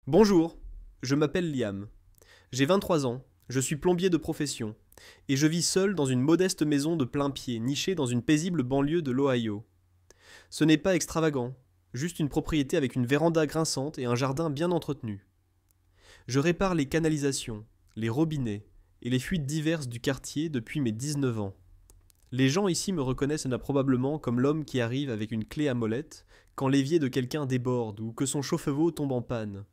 Bonjour, je m'appelle Liam. J'ai 23 ans, je suis plombier de profession, et je vis seul dans une modeste maison de plain-pied nichée dans une paisible banlieue de l'Ohio. Ce n'est pas extravagant, juste une propriété avec une véranda grinçante et un jardin bien entretenu. Je répare les canalisations, les robinets et les fuites diverses du quartier depuis mes 19 ans. Les gens ici me reconnaissent probablement comme l'homme qui arrive avec une clé à molette quand l'évier de quelqu'un déborde ou que son chauffe-eau tombe en panne.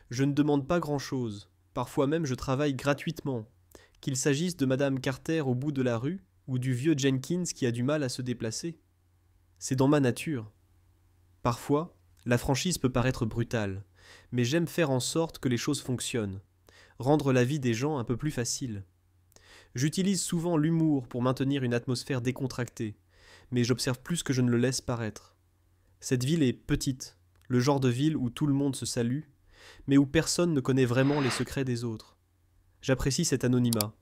Je ne demande pas grand-chose. Parfois même je travaille gratuitement. Qu'il s'agisse de Madame Carter au bout de la rue ou du vieux Jenkins qui a du mal à se déplacer. C'est dans ma nature. Parfois, la franchise peut paraître brutale, mais j'aime faire en sorte que les choses fonctionnent, rendre la vie des gens un peu plus facile. J'utilise souvent l'humour pour maintenir une atmosphère décontractée, mais j'observe plus que je ne le laisse paraître. Cette ville est petite, le genre de ville où tout le monde se salue, mais où personne ne connaît vraiment les secrets des autres. J'apprécie cet anonymat.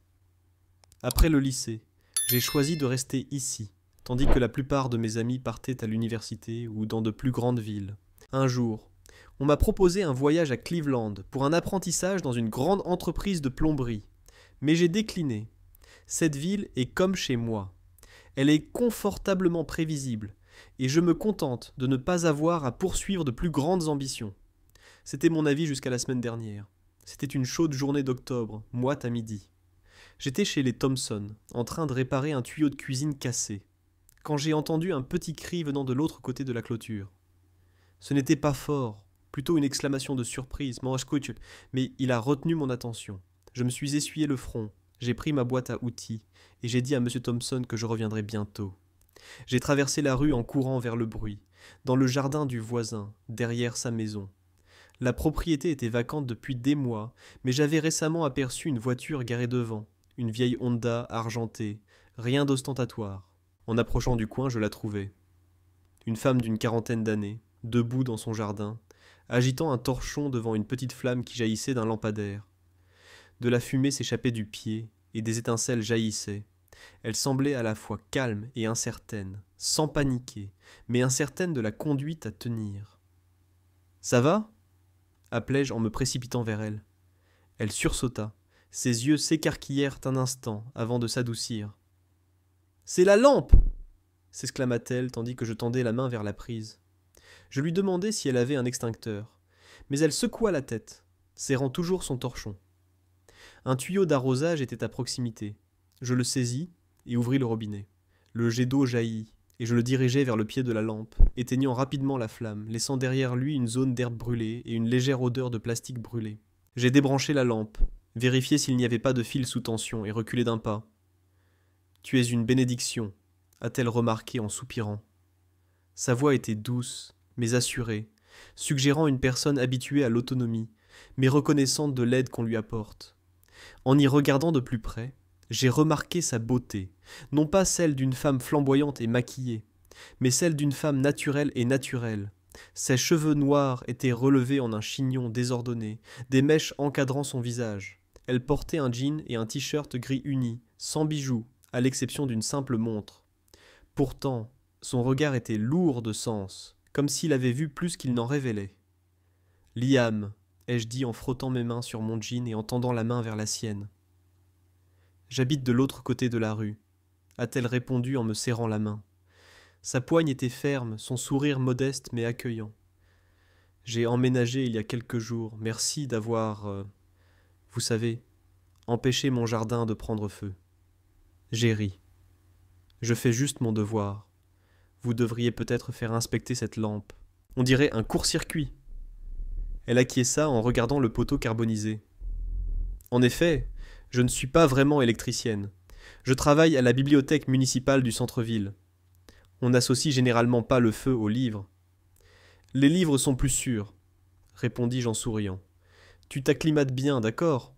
Après le lycée, j'ai choisi de rester ici, tandis que la plupart de mes amis partaient à l'université ou dans de plus grandes villes. Un jour, on m'a proposé un voyage à Cleveland pour un apprentissage dans une grande entreprise de plomberie, mais j'ai décliné. Cette ville est comme chez moi. Elle est confortablement prévisible, et je me contente de ne pas avoir à poursuivre de plus grandes ambitions. C'était mon avis jusqu'à la semaine dernière. C'était une chaude journée d'octobre, moite à midi. J'étais chez les Thompson, en train de réparer un tuyau de cuisine cassé, quand j'ai entendu un petit cri venant de l'autre côté de la clôture. Ce n'était pas fort, plutôt une exclamation de surprise, mais il a retenu mon attention. Je me suis essuyé le front, j'ai pris ma boîte à outils, et j'ai dit à M. Thompson que je reviendrais bientôt. J'ai traversé la rue en courant vers le bruit, dans le jardin du voisin, derrière sa maison. La propriété était vacante depuis des mois, mais j'avais récemment aperçu une voiture garée devant, une vieille Honda argentée, rien d'ostentatoire. En approchant du coin, je la trouvai. Une femme d'une quarantaine d'années, debout dans son jardin, agitant un torchon devant une petite flamme qui jaillissait d'un lampadaire. De la fumée s'échappait du pied, et des étincelles jaillissaient. Elle semblait à la fois calme et incertaine, sans paniquer, mais incertaine de la conduite à tenir. Ça va appelai-je en me précipitant vers elle. Elle sursauta. Ses yeux s'écarquillèrent un instant avant de s'adoucir. C'est la lampe s'exclama-t-elle tandis que je tendais la main vers la prise. Je lui demandai si elle avait un extincteur, mais elle secoua la tête, serrant toujours son torchon. Un tuyau d'arrosage était à proximité. Je le saisis et ouvris le robinet. Le jet d'eau jaillit, et je le dirigeai vers le pied de la lampe, éteignant rapidement la flamme, laissant derrière lui une zone d'herbe brûlée et une légère odeur de plastique brûlé. J'ai débranché la lampe, vérifié s'il n'y avait pas de fil sous tension et reculé d'un pas. Tu es une bénédiction, a-t-elle remarqué en soupirant. Sa voix était douce, mais assurée, suggérant une personne habituée à l'autonomie, mais reconnaissante de l'aide qu'on lui apporte. En y regardant de plus près, j'ai remarqué sa beauté, non pas celle d'une femme flamboyante et maquillée, mais celle d'une femme naturelle et naturelle. Ses cheveux noirs étaient relevés en un chignon désordonné, des mèches encadrant son visage. Elle portait un jean et un t-shirt gris uni, sans bijoux, à l'exception d'une simple montre. Pourtant, son regard était lourd de sens, comme s'il avait vu plus qu'il n'en révélait. Liam, ai-je dit en frottant mes mains sur mon jean et en tendant la main vers la sienne. J'habite de l'autre côté de la rue, a-t-elle répondu en me serrant la main. Sa poigne était ferme, son sourire modeste mais accueillant. J'ai emménagé il y a quelques jours, merci d'avoir, vous savez, empêché mon jardin de prendre feu. J'ai ri. Je fais juste mon devoir. Vous devriez peut-être faire inspecter cette lampe. On dirait un court-circuit. Elle acquiesça en regardant le poteau carbonisé. En effet, je ne suis pas vraiment électricienne. Je travaille à la bibliothèque municipale du centre-ville. On n'associe généralement pas le feu aux livres. Les livres sont plus sûrs, répondis-je en souriant. Tu t'acclimates bien, d'accord ?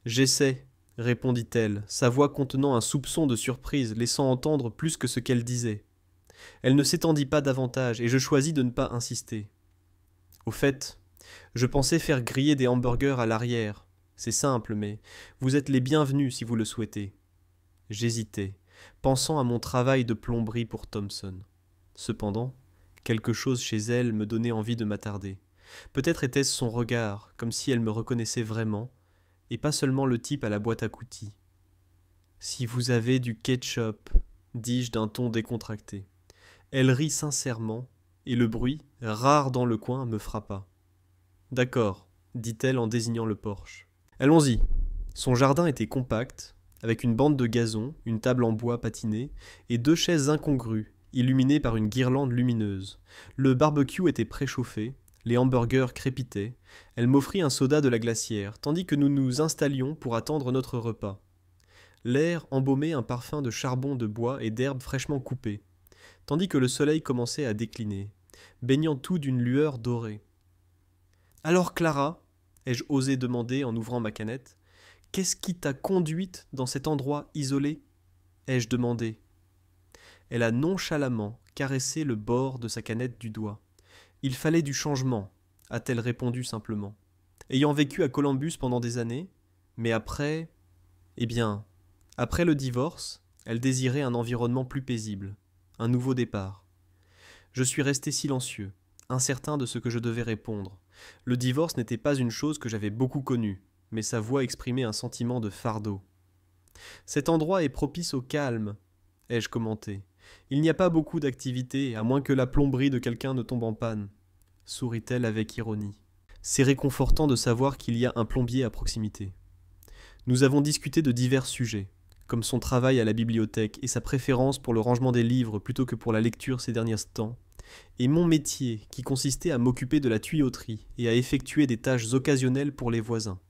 J'essaie, répondit-elle, sa voix contenant un soupçon de surprise, laissant entendre plus que ce qu'elle disait. Elle ne s'étendit pas davantage, et je choisis de ne pas insister. Au fait, je pensais faire griller des hamburgers à l'arrière. C'est simple, mais vous êtes les bienvenus si vous le souhaitez. J'hésitais, pensant à mon travail de plomberie pour Thompson. Cependant, quelque chose chez elle me donnait envie de m'attarder. Peut-être était-ce son regard, comme si elle me reconnaissait vraiment, et pas seulement le type à la boîte à coutil. « Si vous avez du ketchup, dis-je d'un ton décontracté. Elle rit sincèrement, et le bruit, rare dans le coin, me frappa. D'accord, dit-elle en désignant le porche. Allons-y. Son jardin était compact, avec une bande de gazon, une table en bois patiné, et 2 chaises incongrues, illuminées par une guirlande lumineuse. Le barbecue était préchauffé, les hamburgers crépitaient. Elle m'offrit un soda de la glacière, tandis que nous nous installions pour attendre notre repas. L'air embaumait un parfum de charbon de bois et d'herbes fraîchement coupées, tandis que le soleil commençait à décliner, baignant tout d'une lueur dorée. « Alors Clara, ai-je osé demander en ouvrant ma canette, qu'est-ce qui t'a conduite dans cet endroit isolé ?» ai-je demandé. Elle a nonchalamment caressé le bord de sa canette du doigt. « Il fallait du changement, a-t-elle répondu simplement. Ayant vécu à Columbus pendant des années, mais après... Eh bien, après le divorce, elle désirait un environnement plus paisible, un nouveau départ. Je suis resté silencieux, incertain de ce que je devais répondre. Le divorce n'était pas une chose que j'avais beaucoup connue, mais sa voix exprimait un sentiment de fardeau. « Cet endroit est propice au calme, ai-je commenté. Il n'y a pas beaucoup d'activités, à moins que la plomberie de quelqu'un ne tombe en panne, sourit-elle avec ironie. C'est réconfortant de savoir qu'il y a un plombier à proximité. Nous avons discuté de divers sujets, comme son travail à la bibliothèque et sa préférence pour le rangement des livres plutôt que pour la lecture ces derniers temps, et mon métier qui consistait à m'occuper de la tuyauterie et à effectuer des tâches occasionnelles pour les voisins.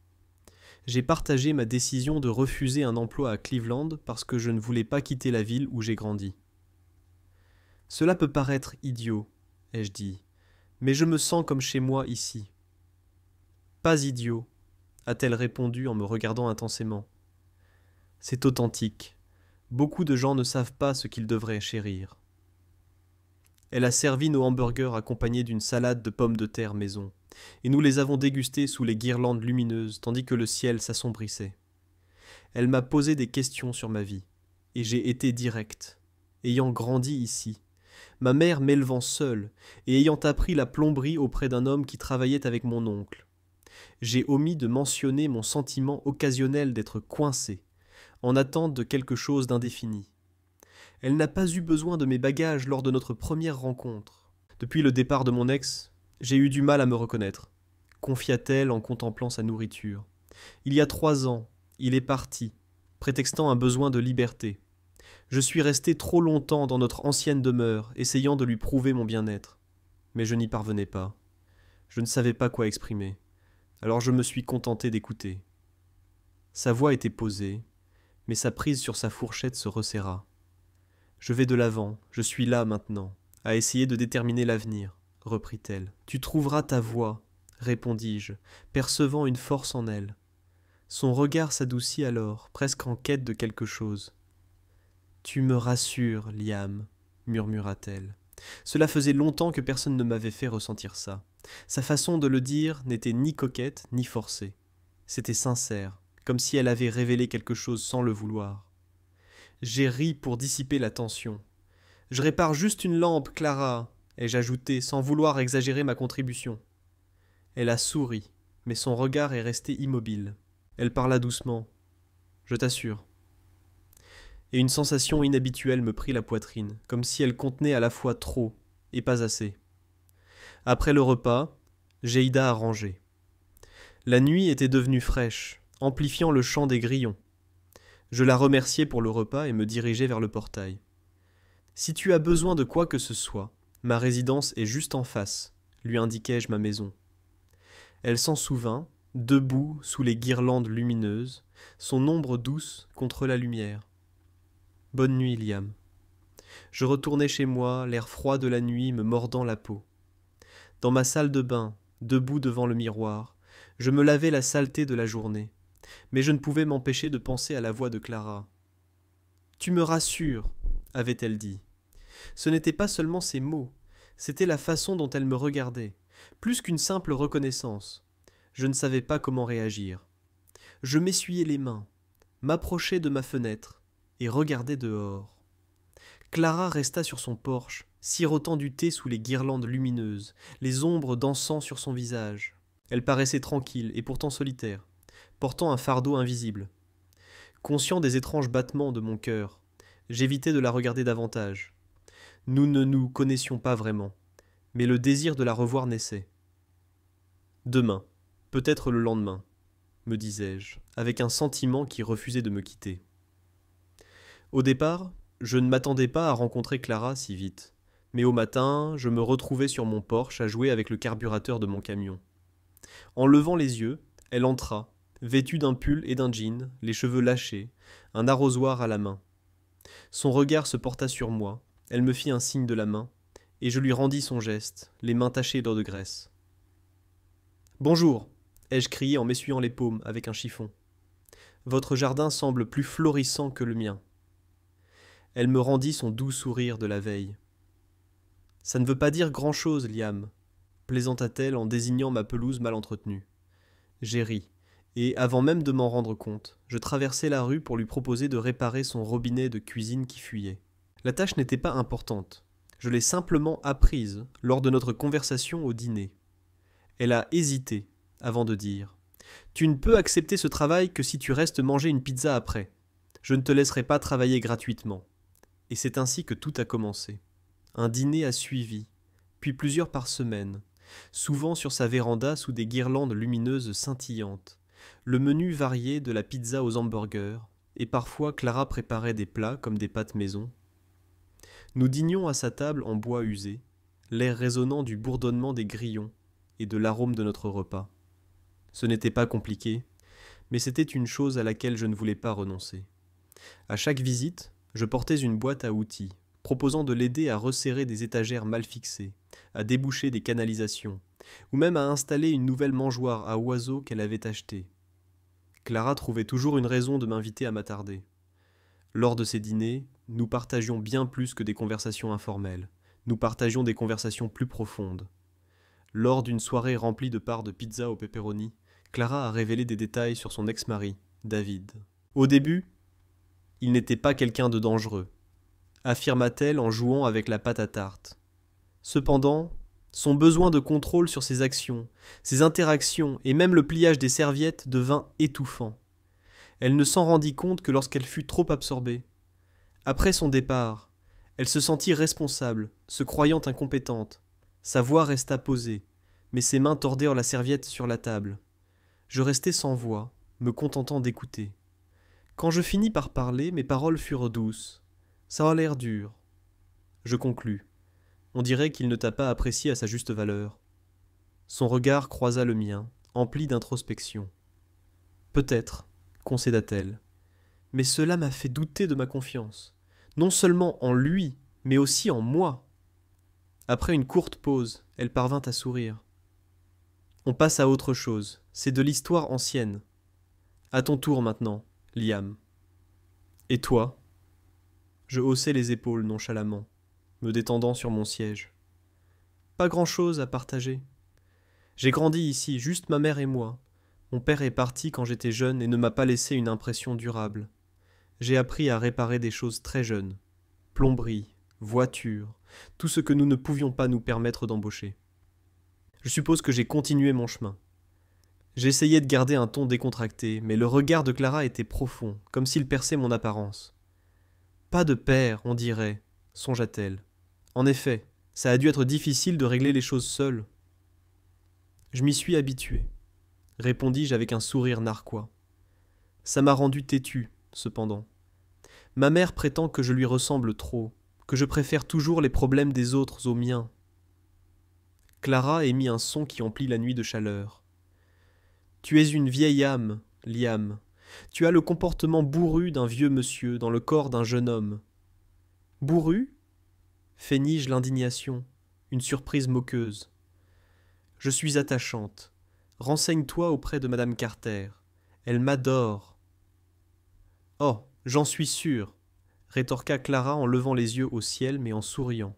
J'ai partagé ma décision de refuser un emploi à Cleveland parce que je ne voulais pas quitter la ville où j'ai grandi. « Cela peut paraître idiot, ai-je dit, mais je me sens comme chez moi ici. »« Pas idiot, a-t-elle répondu en me regardant intensément. C'est authentique. Beaucoup de gens ne savent pas ce qu'ils devraient chérir. Elle a servi nos hamburgers accompagnés d'une salade de pommes de terre maison, et nous les avons dégustés sous les guirlandes lumineuses tandis que le ciel s'assombrissait. Elle m'a posé des questions sur ma vie, et j'ai été direct. Ayant grandi ici, ma mère m'élevant seule et ayant appris la plomberie auprès d'un homme qui travaillait avec mon oncle, j'ai omis de mentionner mon sentiment occasionnel d'être coincé, en attente de quelque chose d'indéfini. Elle n'a pas eu besoin de mes bagages lors de notre première rencontre. Depuis le départ de mon ex, j'ai eu du mal à me reconnaître, confia-t-elle en contemplant sa nourriture. Il y a 3 ans, il est parti, prétextant un besoin de liberté. Je suis resté trop longtemps dans notre ancienne demeure, essayant de lui prouver mon bien-être. Mais je n'y parvenais pas. Je ne savais pas quoi exprimer. Alors je me suis contenté d'écouter. Sa voix était posée, mais sa prise sur sa fourchette se resserra. Je vais de l'avant, je suis là maintenant, à essayer de déterminer l'avenir, reprit-elle. Tu trouveras ta voie, répondis-je, percevant une force en elle. Son regard s'adoucit alors, presque en quête de quelque chose. Tu me rassures, Liam, murmura-t-elle. Cela faisait longtemps que personne ne m'avait fait ressentir ça. Sa façon de le dire n'était ni coquette ni forcée. C'était sincère, comme si elle avait révélé quelque chose sans le vouloir. J'ai ri pour dissiper la tension. « Je répare juste une lampe, Clara !» ai-je ajouté, sans vouloir exagérer ma contribution. Elle a souri, mais son regard est resté immobile. Elle parla doucement. « Je t'assure. » Et une sensation inhabituelle me prit la poitrine, comme si elle contenait à la fois trop et pas assez. Après le repas, Jayda a rangé. La nuit était devenue fraîche, amplifiant le chant des grillons. Je la remerciai pour le repas et me dirigeai vers le portail. « Si tu as besoin de quoi que ce soit, ma résidence est juste en face, » lui indiquai-je ma maison. Elle s'en souvint, debout sous les guirlandes lumineuses, son ombre douce contre la lumière. « Bonne nuit, Liam. » Je retournai chez moi, l'air froid de la nuit me mordant la peau. Dans ma salle de bain, debout devant le miroir, je me lavais la saleté de la journée, mais je ne pouvais m'empêcher de penser à la voix de Clara. « Tu me rassures, » avait-elle dit. Ce n'était pas seulement ces mots, c'était la façon dont elle me regardait, plus qu'une simple reconnaissance. Je ne savais pas comment réagir. Je m'essuyais les mains, m'approchai de ma fenêtre et regardai dehors. Clara resta sur son porche, sirotant du thé sous les guirlandes lumineuses, les ombres dansant sur son visage. Elle paraissait tranquille et pourtant solitaire, portant un fardeau invisible. Conscient des étranges battements de mon cœur, j'évitais de la regarder davantage. Nous ne nous connaissions pas vraiment, mais le désir de la revoir naissait. Demain, peut-être le lendemain, me disais-je, avec un sentiment qui refusait de me quitter. Au départ, je ne m'attendais pas à rencontrer Clara si vite, mais au matin, je me retrouvais sur mon porche à jouer avec le carburateur de mon camion. En levant les yeux, elle entra, vêtue d'un pull et d'un jean, les cheveux lâchés, un arrosoir à la main. Son regard se porta sur moi, elle me fit un signe de la main, et je lui rendis son geste, les mains tachées d'eau de graisse. « Bonjour !» ai-je crié en m'essuyant les paumes avec un chiffon. « Votre jardin semble plus florissant que le mien. » Elle me rendit son doux sourire de la veille. « Ça ne veut pas dire grand-chose, Liam, » plaisanta-t-elle en désignant ma pelouse mal entretenue. J'ai ri, et avant même de m'en rendre compte, je traversai la rue pour lui proposer de réparer son robinet de cuisine qui fuyait. La tâche n'était pas importante. Je l'ai simplement apprise lors de notre conversation au dîner. Elle a hésité avant de dire « Tu ne peux accepter ce travail que si tu restes manger une pizza après. Je ne te laisserai pas travailler gratuitement. » Et c'est ainsi que tout a commencé. Un dîner a suivi, puis plusieurs par semaine, souvent sur sa véranda sous des guirlandes lumineuses scintillantes. Le menu variait de la pizza aux hamburgers, et parfois Clara préparait des plats comme des pâtes maison. Nous dînions à sa table en bois usé, l'air résonnant du bourdonnement des grillons et de l'arôme de notre repas. Ce n'était pas compliqué, mais c'était une chose à laquelle je ne voulais pas renoncer. À chaque visite, je portais une boîte à outils, proposant de l'aider à resserrer des étagères mal fixées, à déboucher des canalisations, ou même à installer une nouvelle mangeoire à oiseaux qu'elle avait achetée. Clara trouvait toujours une raison de m'inviter à m'attarder. Lors de ces dîners, nous partagions bien plus que des conversations informelles, nous partagions des conversations plus profondes. Lors d'une soirée remplie de parts de pizza au pepperoni, Clara a révélé des détails sur son ex-mari, David. Au début, il n'était pas quelqu'un de dangereux, affirma-t-elle en jouant avec la pâte à tarte. Cependant, son besoin de contrôle sur ses actions, ses interactions et même le pliage des serviettes devint étouffant. Elle ne s'en rendit compte que lorsqu'elle fut trop absorbée. Après son départ, elle se sentit responsable, se croyant incompétente. Sa voix resta posée, mais ses mains tordèrent la serviette sur la table. Je restai sans voix, me contentant d'écouter. Quand je finis par parler, mes paroles furent douces. Ça a l'air dur. Je conclus. On dirait qu'il ne t'a pas apprécié à sa juste valeur. Son regard croisa le mien, empli d'introspection. Peut-être, concéda-t-elle, mais cela m'a fait douter de ma confiance, non seulement en lui, mais aussi en moi. Après une courte pause, elle parvint à sourire. On passe à autre chose, c'est de l'histoire ancienne. À ton tour maintenant, Liam. Et toi ? Je haussai les épaules nonchalamment, me détendant sur mon siège. Pas grand-chose à partager. J'ai grandi ici, juste ma mère et moi. Mon père est parti quand j'étais jeune et ne m'a pas laissé une impression durable. J'ai appris à réparer des choses très jeunes. Plomberie, voiture, tout ce que nous ne pouvions pas nous permettre d'embaucher. Je suppose que j'ai continué mon chemin. J'essayais de garder un ton décontracté, mais le regard de Clara était profond, comme s'il perçait mon apparence. Pas de père, on dirait, songea-t-elle. En effet, ça a dû être difficile de régler les choses seule. Je m'y suis habitué, répondis-je avec un sourire narquois. Ça m'a rendu têtu, cependant. Ma mère prétend que je lui ressemble trop, que je préfère toujours les problèmes des autres aux miens. Clara émit un son qui emplit la nuit de chaleur. Tu es une vieille âme, Liam. Tu as le comportement bourru d'un vieux monsieur dans le corps d'un jeune homme. Bourru ? Feignis-je l'indignation, une surprise moqueuse. Je suis attachante. Renseigne-toi auprès de Madame Carter. Elle m'adore. Oh, j'en suis sûre, rétorqua Clara en levant les yeux au ciel mais en souriant.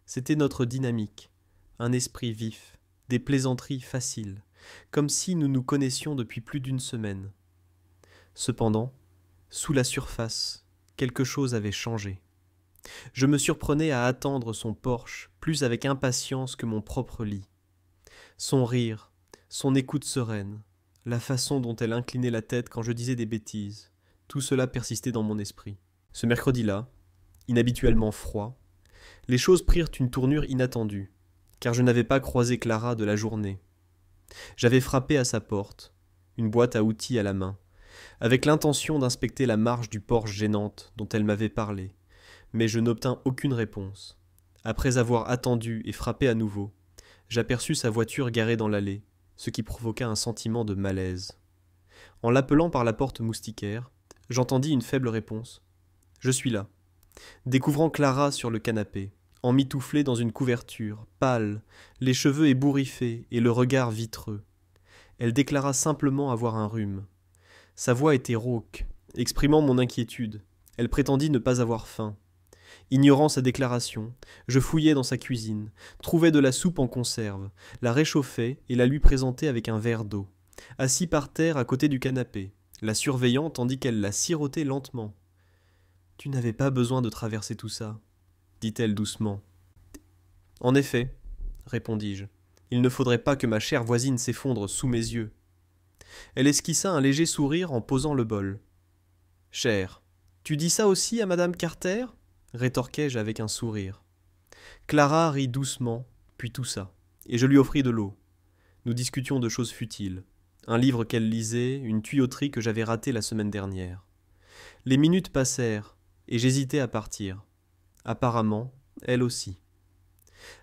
C'était notre dynamique, un esprit vif, des plaisanteries faciles, comme si nous nous connaissions depuis plus d'une semaine. Cependant, sous la surface, quelque chose avait changé. Je me surprenais à attendre son porche plus avec impatience que mon propre lit. Son rire, son écoute sereine, la façon dont elle inclinait la tête quand je disais des bêtises, tout cela persistait dans mon esprit. Ce mercredi-là, inhabituellement froid, les choses prirent une tournure inattendue, car je n'avais pas croisé Clara de la journée. J'avais frappé à sa porte, une boîte à outils à la main, avec l'intention d'inspecter la marche du porche gênante dont elle m'avait parlé, mais je n'obtins aucune réponse. Après avoir attendu et frappé à nouveau, j'aperçus sa voiture garée dans l'allée, ce qui provoqua un sentiment de malaise. En l'appelant par la porte moustiquaire, j'entendis une faible réponse. « Je suis là », découvrant Clara sur le canapé, emmitouflée dans une couverture, pâle, les cheveux ébouriffés et le regard vitreux. Elle déclara simplement avoir un rhume. Sa voix était rauque, exprimant mon inquiétude. Elle prétendit ne pas avoir faim. Ignorant sa déclaration, je fouillai dans sa cuisine, trouvai de la soupe en conserve, la réchauffai et la lui présentai avec un verre d'eau, assis par terre à côté du canapé, la surveillant tandis qu'elle la sirotait lentement. « Tu n'avais pas besoin de traverser tout ça, » dit-elle doucement. « En effet, » répondis-je, « il ne faudrait pas que ma chère voisine s'effondre sous mes yeux. » Elle esquissa un léger sourire en posant le bol. « Chère, tu dis ça aussi à Madame Carter ?» rétorquai-je avec un sourire. Clara rit doucement, puis toussa, et je lui offris de l'eau. Nous discutions de choses futiles, un livre qu'elle lisait, une tuyauterie que j'avais ratée la semaine dernière. Les minutes passèrent, et j'hésitais à partir. Apparemment, elle aussi.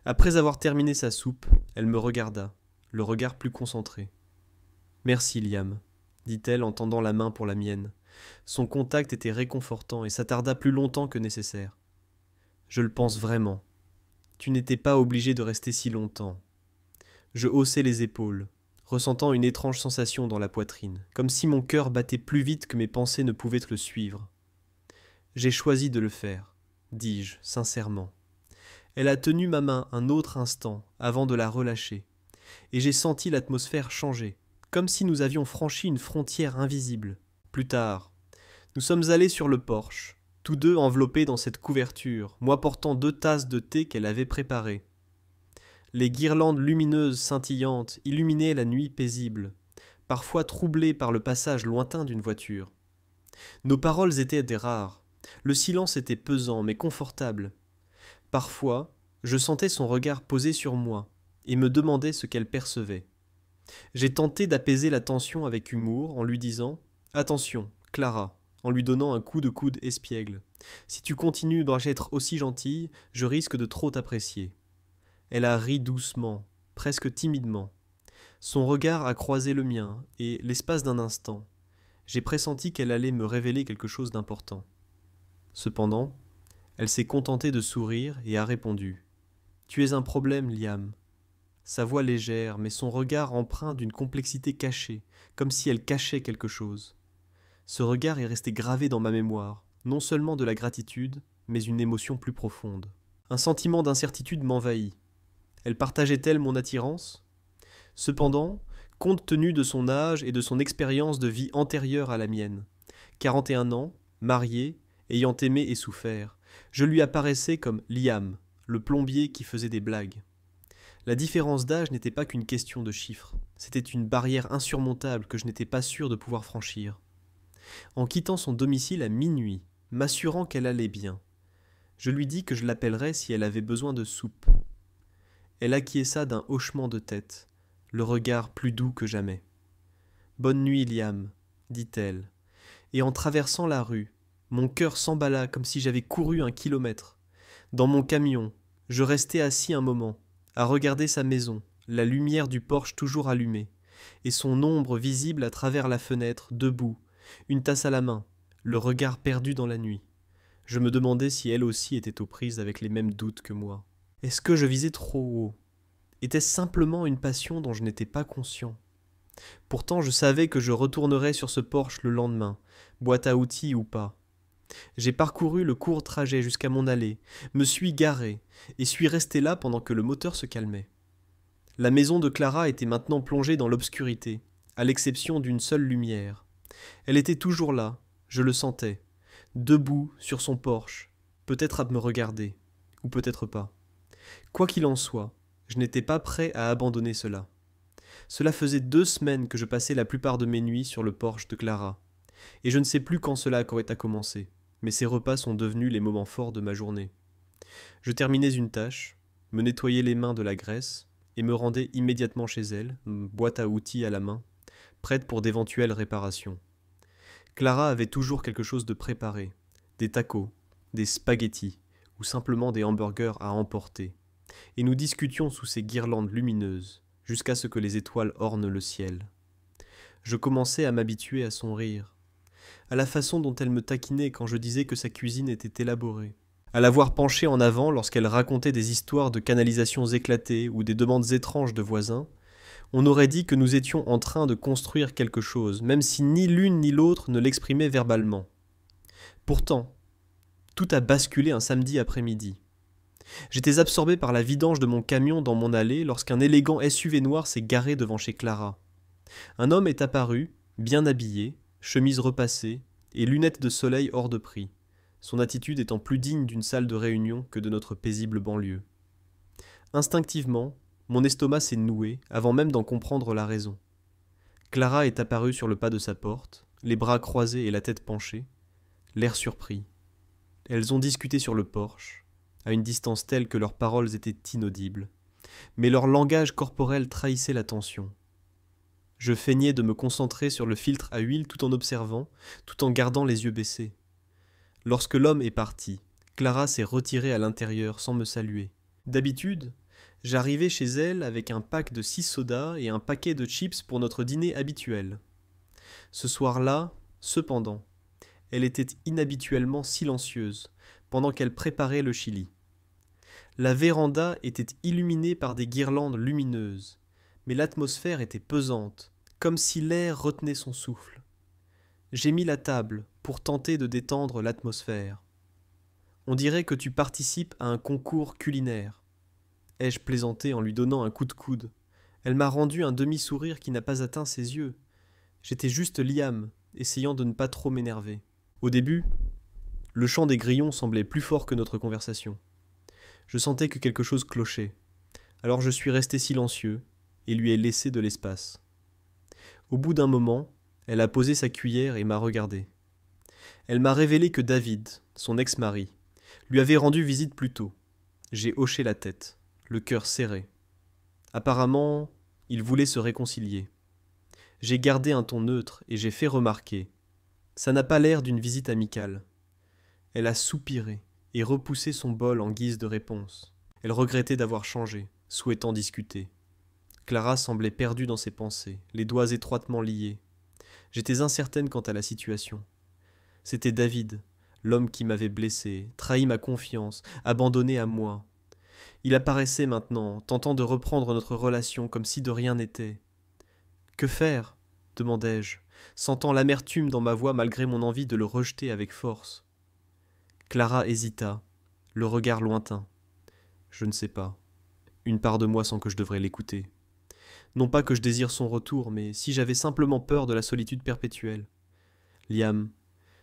Après avoir terminé sa soupe, elle me regarda, le regard plus concentré. « Merci, Liam, » dit-elle en tendant la main pour la mienne. Son contact était réconfortant et s'attarda plus longtemps que nécessaire. « Je le pense vraiment. Tu n'étais pas obligé de rester si longtemps. » Je haussai les épaules, ressentant une étrange sensation dans la poitrine, comme si mon cœur battait plus vite que mes pensées ne pouvaient le suivre. « J'ai choisi de le faire, » dis-je sincèrement. Elle a tenu ma main un autre instant avant de la relâcher, et j'ai senti l'atmosphère changer, comme si nous avions franchi une frontière invisible. Plus tard, nous sommes allés sur le porche, tous deux enveloppés dans cette couverture, moi portant 2 tasses de thé qu'elle avait préparées. Les guirlandes lumineuses scintillantes illuminaient la nuit paisible, parfois troublée par le passage lointain d'une voiture. Nos paroles étaient des rares, le silence était pesant mais confortable. Parfois, je sentais son regard posé sur moi et me demandais ce qu'elle percevait. J'ai tenté d'apaiser la tension avec humour en lui disant « Attention, Clara », en lui donnant un coup de coude espiègle. « Si tu continues d'être aussi gentille, je risque de trop t'apprécier. » Elle a ri doucement, presque timidement. Son regard a croisé le mien et, l'espace d'un instant, j'ai pressenti qu'elle allait me révéler quelque chose d'important. Cependant, elle s'est contentée de sourire et a répondu « Tu es un problème, Liam. » Sa voix légère, mais son regard empreint d'une complexité cachée, comme si elle cachait quelque chose. Ce regard est resté gravé dans ma mémoire, non seulement de la gratitude, mais une émotion plus profonde. Un sentiment d'incertitude m'envahit. Elle partageait-elle mon attirance ? Cependant, compte tenu de son âge et de son expérience de vie antérieure à la mienne, 41 ans, marié, ayant aimé et souffert, je lui apparaissais comme Liam, le plombier qui faisait des blagues. La différence d'âge n'était pas qu'une question de chiffres, c'était une barrière insurmontable que je n'étais pas sûr de pouvoir franchir. En quittant son domicile à minuit, m'assurant qu'elle allait bien, je lui dis que je l'appellerais si elle avait besoin de soupe. Elle acquiesça d'un hochement de tête, le regard plus doux que jamais. « Bonne nuit, Liam, » dit-elle, et en traversant la rue, mon cœur s'emballa comme si j'avais couru 1 kilomètre. Dans mon camion, je restai assis un moment, à regarder sa maison, la lumière du porche toujours allumée, et son ombre visible à travers la fenêtre, debout, une tasse à la main, le regard perdu dans la nuit. Je me demandais si elle aussi était aux prises avec les mêmes doutes que moi. Est-ce que je visais trop haut ? Était-ce simplement une passion dont je n'étais pas conscient ? Pourtant, je savais que je retournerais sur ce porche le lendemain, boîte à outils ou pas. J'ai parcouru le court trajet jusqu'à mon allée, me suis garé et suis resté là pendant que le moteur se calmait. La maison de Clara était maintenant plongée dans l'obscurité, à l'exception d'une seule lumière. Elle était toujours là, je le sentais, debout sur son porche, peut-être à me regarder, ou peut-être pas. Quoi qu'il en soit, je n'étais pas prêt à abandonner cela. Cela faisait 2 semaines que je passais la plupart de mes nuits sur le porche de Clara, et je ne sais plus quand cela a commencé, mais ces repas sont devenus les moments forts de ma journée. Je terminais une tâche, me nettoyais les mains de la graisse, et me rendais immédiatement chez elle, boîte à outils à la main, prête pour d'éventuelles réparations. Clara avait toujours quelque chose de préparé, des tacos, des spaghettis, ou simplement des hamburgers à emporter, et nous discutions sous ces guirlandes lumineuses, jusqu'à ce que les étoiles ornent le ciel. Je commençais à m'habituer à son rire, à la façon dont elle me taquinait quand je disais que sa cuisine était élaborée, à la voir penchée en avant lorsqu'elle racontait des histoires de canalisations éclatées ou des demandes étranges de voisins. On aurait dit que nous étions en train de construire quelque chose, même si ni l'une ni l'autre ne l'exprimait verbalement. Pourtant, tout a basculé un samedi après-midi. J'étais absorbé par la vidange de mon camion dans mon allée lorsqu'un élégant SUV noir s'est garé devant chez Clara. Un homme est apparu, bien habillé, chemise repassée et lunettes de soleil hors de prix, son attitude étant plus digne d'une salle de réunion que de notre paisible banlieue. Instinctivement, mon estomac s'est noué avant même d'en comprendre la raison. Clara est apparue sur le pas de sa porte, les bras croisés et la tête penchée, l'air surpris. Elles ont discuté sur le porche, à une distance telle que leurs paroles étaient inaudibles, mais leur langage corporel trahissait l'attention. Je feignais de me concentrer sur le filtre à huile tout en observant, tout en gardant les yeux baissés. Lorsque l'homme est parti, Clara s'est retirée à l'intérieur sans me saluer. D'habitude, j'arrivais chez elle avec un pack de 6 sodas et un paquet de chips pour notre dîner habituel. Ce soir-là, cependant, elle était inhabituellement silencieuse, pendant qu'elle préparait le chili. La véranda était illuminée par des guirlandes lumineuses, mais l'atmosphère était pesante, comme si l'air retenait son souffle. J'ai mis la table pour tenter de détendre l'atmosphère. On dirait que tu participes à un concours culinaire. Ai-je plaisanté en lui donnant un coup de coude. Elle m'a rendu un demi-sourire qui n'a pas atteint ses yeux. J'étais juste Liam, essayant de ne pas trop m'énerver. Au début, le chant des grillons semblait plus fort que notre conversation. Je sentais que quelque chose clochait. Alors je suis resté silencieux et lui ai laissé de l'espace. Au bout d'un moment, elle a posé sa cuillère et m'a regardé. Elle m'a révélé que David, son ex-mari, lui avait rendu visite plus tôt. J'ai hoché la tête, le cœur serré. Apparemment, ils voulaient se réconcilier. J'ai gardé un ton neutre et j'ai fait remarquer. Ça n'a pas l'air d'une visite amicale. Elle a soupiré et repoussé son bol en guise de réponse. Elle regrettait d'avoir changé, souhaitant discuter. Clara semblait perdue dans ses pensées, les doigts étroitement liés. J'étais incertaine quant à la situation. C'était David, l'homme qui m'avait blessé, trahi ma confiance, abandonné à moi. Il apparaissait maintenant, tentant de reprendre notre relation comme si de rien n'était. « Que faire ?» demandai-je, sentant l'amertume dans ma voix malgré mon envie de le rejeter avec force. Clara hésita, le regard lointain. Je ne sais pas. Une part de moi sent que je devrais l'écouter. Non pas que je désire son retour, mais si j'avais simplement peur de la solitude perpétuelle. Liam,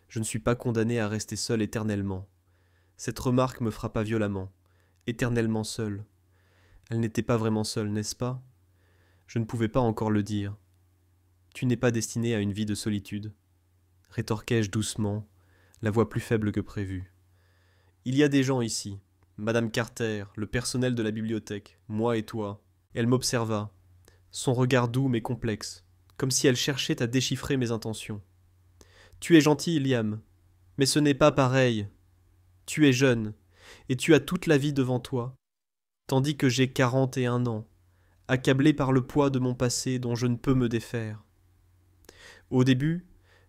je ne suis pas condamné à rester seul éternellement. Cette remarque me frappa violemment. Éternellement seul. Elle n'était pas vraiment seule, n'est-ce pas? Je ne pouvais pas encore le dire. Tu n'es pas destiné à une vie de solitude, rétorquai-je doucement, la voix plus faible que prévu. Il y a des gens ici, Madame Carter, le personnel de la bibliothèque, moi et toi. Elle m'observa, son regard doux mais complexe, comme si elle cherchait à déchiffrer mes intentions. Tu es gentil, Liam, mais ce n'est pas pareil. Tu es jeune, et tu as toute la vie devant toi, tandis que j'ai 41 ans, accablé par le poids de mon passé dont je ne peux me défaire. Au début,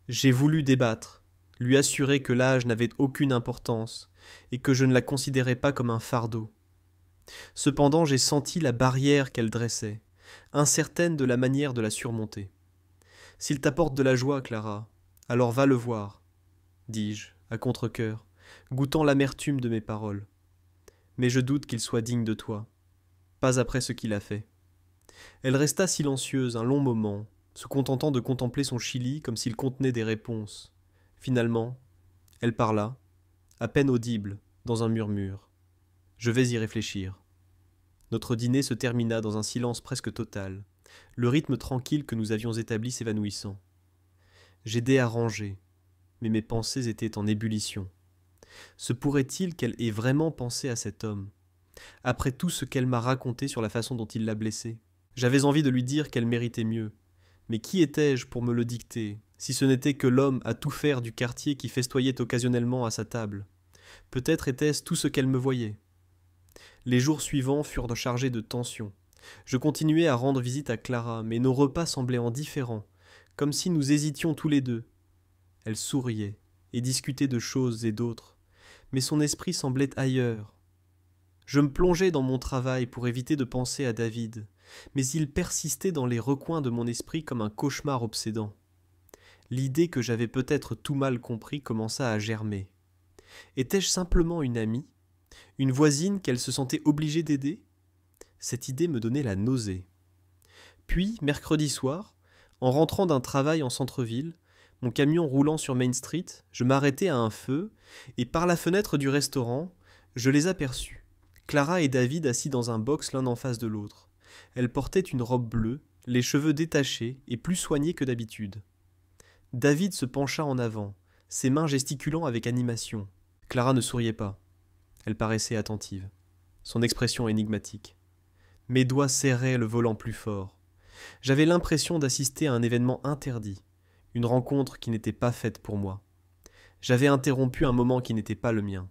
j'ai voulu débattre, lui assurer que l'âge n'avait aucune importance et que je ne la considérais pas comme un fardeau. Cependant, j'ai senti la barrière qu'elle dressait, incertaine de la manière de la surmonter. « S'il t'apporte de la joie, Clara, alors va le voir, » dis-je, à contre-cœur, goûtant l'amertume de mes paroles. Mais je doute qu'il soit digne de toi, pas après ce qu'il a fait. Elle resta silencieuse un long moment, se contentant de contempler son chili comme s'il contenait des réponses. Finalement, elle parla, à peine audible, dans un murmure. Je vais y réfléchir. Notre dîner se termina dans un silence presque total, le rythme tranquille que nous avions établi s'évanouissant. J'aidai à ranger, mais mes pensées étaient en ébullition. Se pourrait-il qu'elle ait vraiment pensé à cet homme, après tout ce qu'elle m'a raconté sur la façon dont il l'a blessée? J'avais envie de lui dire qu'elle méritait mieux, mais qui étais-je pour me le dicter, si ce n'était que l'homme à tout faire du quartier qui festoyait occasionnellement à sa table? Peut-être était-ce tout ce qu'elle me voyait. Les jours suivants furent chargés de tension. Je continuais à rendre visite à Clara, mais nos repas semblaient indifférents, comme si nous hésitions tous les deux. Elle souriait et discutait de choses et d'autres, mais son esprit semblait ailleurs. Je me plongeais dans mon travail pour éviter de penser à David, mais il persistait dans les recoins de mon esprit comme un cauchemar obsédant. L'idée que j'avais peut-être tout mal compris commença à germer. Étais-je simplement une amie, une voisine qu'elle se sentait obligée d'aider? Cette idée me donnait la nausée. Puis, mercredi soir, en rentrant d'un travail en centre-ville, mon camion roulant sur Main Street, je m'arrêtai à un feu, et par la fenêtre du restaurant, je les aperçus. Clara et David assis dans un box l'un en face de l'autre. Elle portait une robe bleue, les cheveux détachés et plus soignés que d'habitude. David se pencha en avant, ses mains gesticulant avec animation. Clara ne souriait pas. Elle paraissait attentive, son expression énigmatique. Mes doigts serraient le volant plus fort. J'avais l'impression d'assister à un événement interdit, une rencontre qui n'était pas faite pour moi. J'avais interrompu un moment qui n'était pas le mien.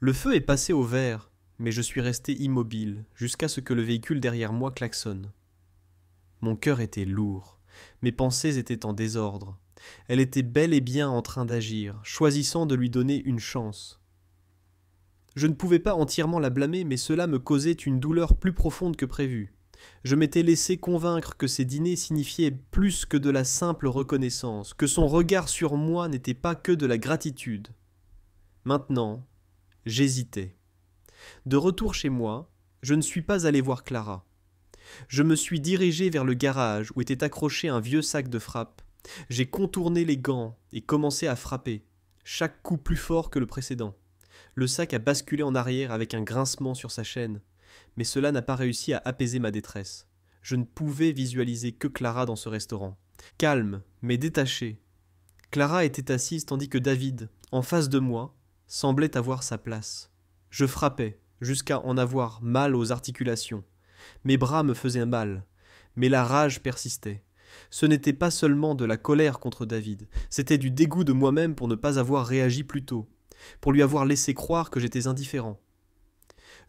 Le feu est passé au vert, mais je suis resté immobile jusqu'à ce que le véhicule derrière moi klaxonne. Mon cœur était lourd, mes pensées étaient en désordre. Elle était bel et bien en train d'agir, choisissant de lui donner une chance. Je ne pouvais pas entièrement la blâmer, mais cela me causait une douleur plus profonde que prévu. Je m'étais laissé convaincre que ces dîners signifiaient plus que de la simple reconnaissance, que son regard sur moi n'était pas que de la gratitude. Maintenant, j'hésitais. De retour chez moi, je ne suis pas allé voir Clara. Je me suis dirigé vers le garage où était accroché un vieux sac de frappe. J'ai contourné les gants et commencé à frapper, chaque coup plus fort que le précédent. Le sac a basculé en arrière avec un grincement sur sa chaîne, mais cela n'a pas réussi à apaiser ma détresse. Je ne pouvais visualiser que Clara dans ce restaurant. Calme, mais détachée. Clara était assise tandis que David, en face de moi, semblait avoir sa place. Je frappais, jusqu'à en avoir mal aux articulations. Mes bras me faisaient mal, mais la rage persistait. Ce n'était pas seulement de la colère contre David, c'était du dégoût de moi-même pour ne pas avoir réagi plus tôt, pour lui avoir laissé croire que j'étais indifférent.